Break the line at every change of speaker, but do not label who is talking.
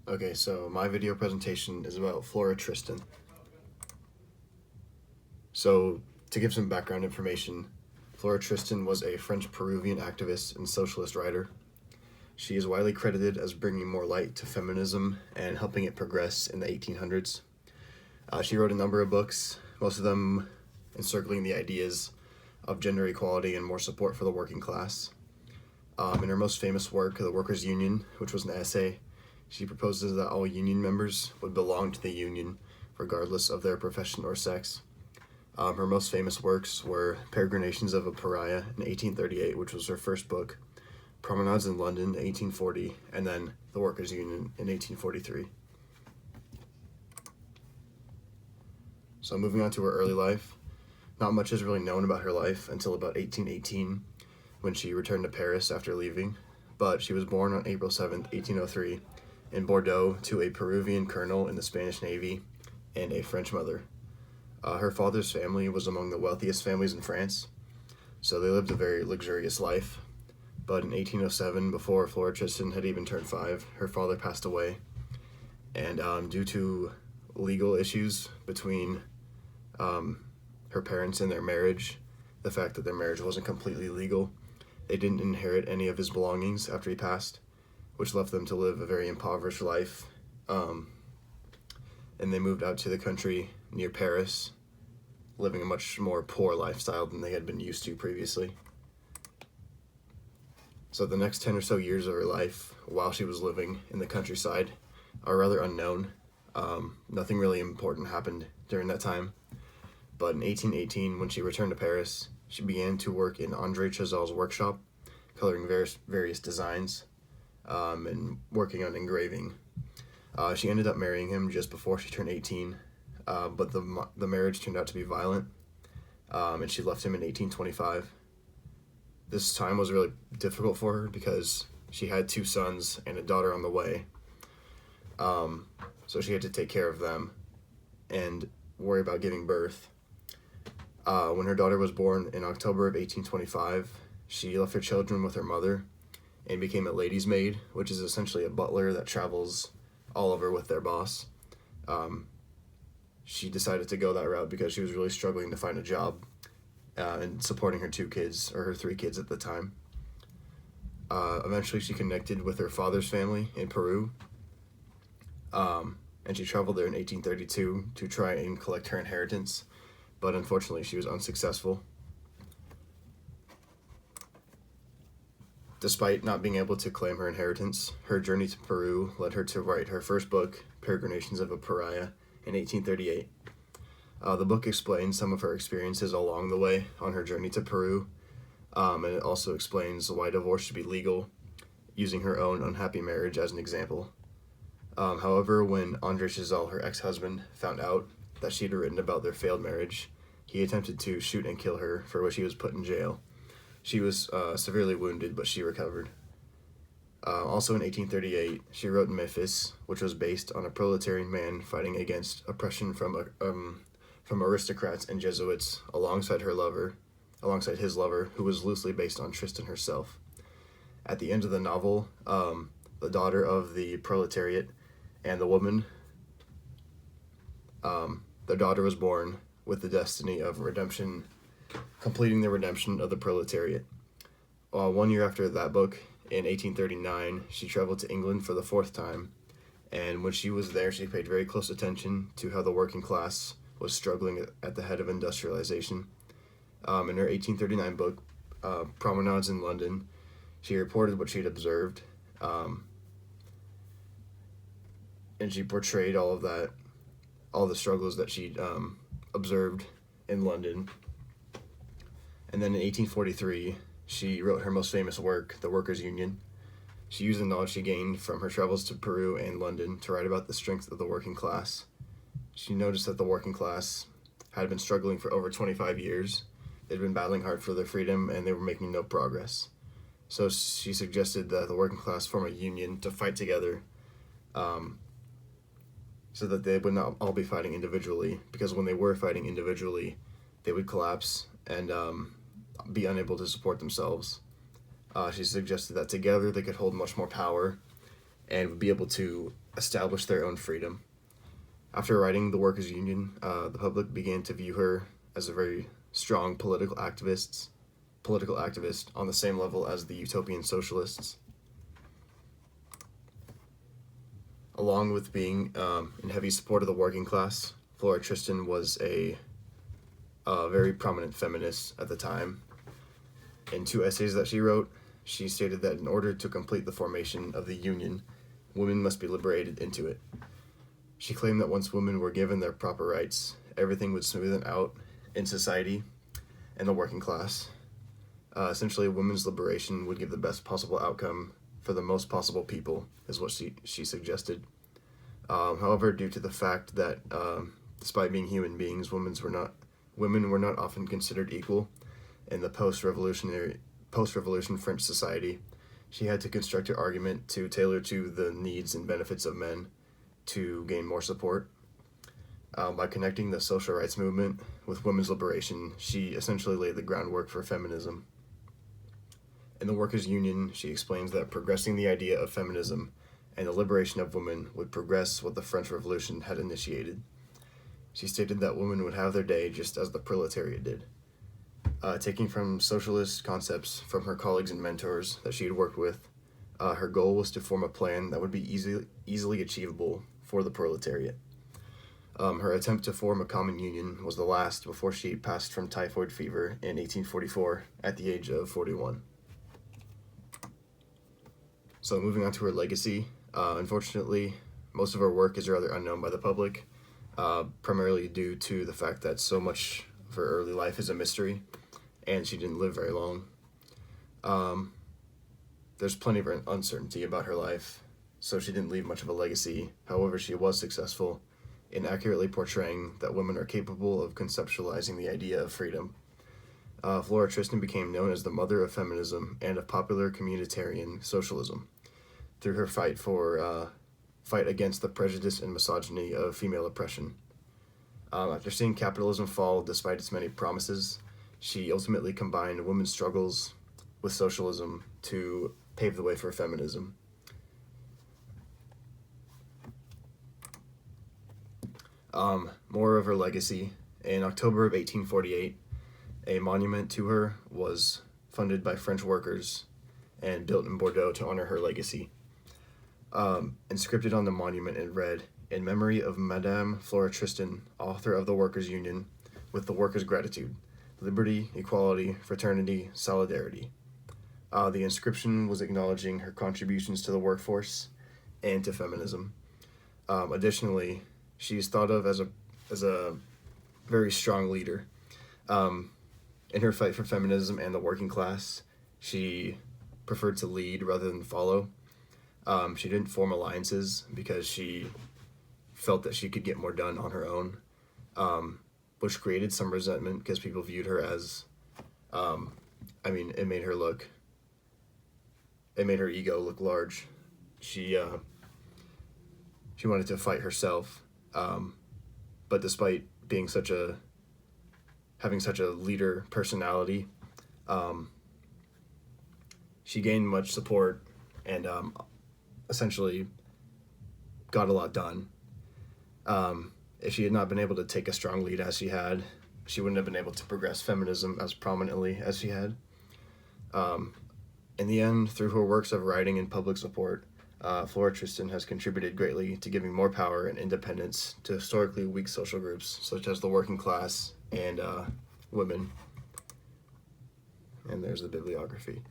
Okay, so my video presentation is about Flora Tristan. So, to give some background information, Flora Tristan was a French-Peruvian activist and socialist writer. She is widely credited as bringing more light to feminism and helping it progress in the 1800s. She wrote a number of books, most of them encircling the ideas of gender equality and more support for the working class. In her most famous work, The Workers' Union, which was an essay, she proposes that all union members would belong to the union, regardless of their profession or sex. Her most famous works were Peregrinations of a Pariah in 1838, which was her first book, Promenades in London in 1840, and then The Workers' Union in 1843. So moving on to her early life, not much is really known about her life until about 1818, when she returned to Paris after leaving, but she was born on April 7th, 1803, in Bordeaux to a Peruvian colonel in the Spanish Navy and a French mother. Her father's family was among the wealthiest families in France, so they lived a very luxurious life. But in 1807, before Flora Tristan had even turned 5, her father passed away, and due to legal issues between her parents and their marriage, the fact that their marriage wasn't completely legal, they didn't inherit any of his belongings after he passed, which left them to live a very impoverished life. And they moved out to the country near Paris, living a much more poor lifestyle than they had been used to previously. So the next 10 or so years of her life, while she was living in the countryside, are rather unknown. Nothing really important happened during that time. But in 1818, when she returned to Paris, she began to work in André Chazal's workshop, coloring various designs, and working on engraving. She ended up marrying him just before she turned 18, but the marriage turned out to be violent, and she left him in 1825. This time was really difficult for her because she had 2 sons and a daughter on the way, so she had to take care of them and worry about giving birth. When her daughter was born in October of 1825, she left her children with her mother and became a lady's maid, which is essentially a butler that travels all over with their boss. She decided to go that route because she was really struggling to find a job and supporting her 2 kids, or her 3 kids at the time. Eventually she connected with her father's family in Peru, and she traveled there in 1832 to try and collect her inheritance, but unfortunately she was unsuccessful. Despite not being able to claim her inheritance, her journey to Peru led her to write her first book, Peregrinations of a Pariah, in 1838. The book explains some of her experiences along the way on her journey to Peru, and it also explains why divorce should be legal, using her own unhappy marriage as an example. However, when André Chazal, her ex-husband, found out that she had written about their failed marriage, he attempted to shoot and kill her, for which he was put in jail. She was severely wounded, but she recovered. Also in 1838, she wrote Memphis, which was based on a proletarian man fighting against oppression from aristocrats and Jesuits, alongside his lover, who was loosely based on Tristan herself. At the end of the novel, the daughter of the proletariat and the woman, their daughter was born with the destiny of redemption, completing the redemption of the proletariat. 1 year after that book, in 1839, she traveled to England for the 4th time, and when she was there, she paid very close attention to how the working class was struggling at the head of industrialization. In her 1839 book, Promenades in London, she reported what she'd observed, and she portrayed all the struggles that she'd observed in London. And then in 1843, she wrote her most famous work, The Workers' Union. She used the knowledge she gained from her travels to Peru and London to write about the strength of the working class. She noticed that the working class had been struggling for over 25 years. They'd been battling hard for their freedom, and they were making no progress. So she suggested that the working class form a union to fight together, so that they would not all be fighting individually, because when they were fighting individually, they would collapse and be unable to support themselves. She suggested that together they could hold much more power and would be able to establish their own freedom. After writing The Workers' Union, the public began to view her as a very strong political activist on the same level as the utopian socialists. Along with being in heavy support of the working class, Flora Tristan was a very prominent feminist at the time. In 2 essays that she wrote, she stated that in order to complete the formation of the Union, women must be liberated into it. She claimed that once women were given their proper rights, everything would smoothen out in society and the working class. Essentially, women's liberation would give the best possible outcome for the most possible people, is what she suggested. However, due to the fact that despite being human beings, women were not often considered equal in the post-revolution French society, she had to construct her argument to tailor to the needs and benefits of men to gain more support. By connecting the social rights movement with women's liberation, she essentially laid the groundwork for feminism. In The Workers' Union, she explains that progressing the idea of feminism and the liberation of women would progress what the French Revolution had initiated. She stated that women would have their day just as the proletariat did. Taking from socialist concepts from her colleagues and mentors that she had worked with, her goal was to form a plan that would be easily achievable for the proletariat. Her attempt to form a common union was the last before she passed from typhoid fever in 1844 at the age of 41. So moving on to her legacy, unfortunately, most of her work is rather unknown by the public, primarily due to the fact that so much of her early life is a mystery, and she didn't live very long. There's plenty of uncertainty about her life, so she didn't leave much of a legacy. However, she was successful in accurately portraying that women are capable of conceptualizing the idea of freedom. Flora Tristan became known as the mother of feminism and of popular communitarian socialism through her fight against the prejudice and misogyny of female oppression. After seeing capitalism fall despite its many promises, she ultimately combined women's struggles with socialism to pave the way for feminism. More of her legacy. In October of 1848, a monument to her was funded by French workers and built in Bordeaux to honor her legacy. Inscripted on the monument, it read, "In memory of Madame Flora Tristan, author of the Workers' Union, with the workers' gratitude, liberty, equality, fraternity, solidarity." The inscription was acknowledging her contributions to the workforce and to feminism. Additionally, she's thought of as a very strong leader. In her fight for feminism and the working class, she preferred to lead rather than follow. She didn't form alliances because she felt that she could get more done on her own, which created some resentment because people viewed her as, it made her ego look large. She wanted to fight herself, but despite having such a leader personality, she gained much support and essentially got a lot done. If she had not been able to take a strong lead as she had, she wouldn't have been able to progress feminism as prominently as she had. In the end, through her works of writing and public support, Flora Tristan has contributed greatly to giving more power and independence to historically weak social groups, such as the working class and women. And there's the bibliography.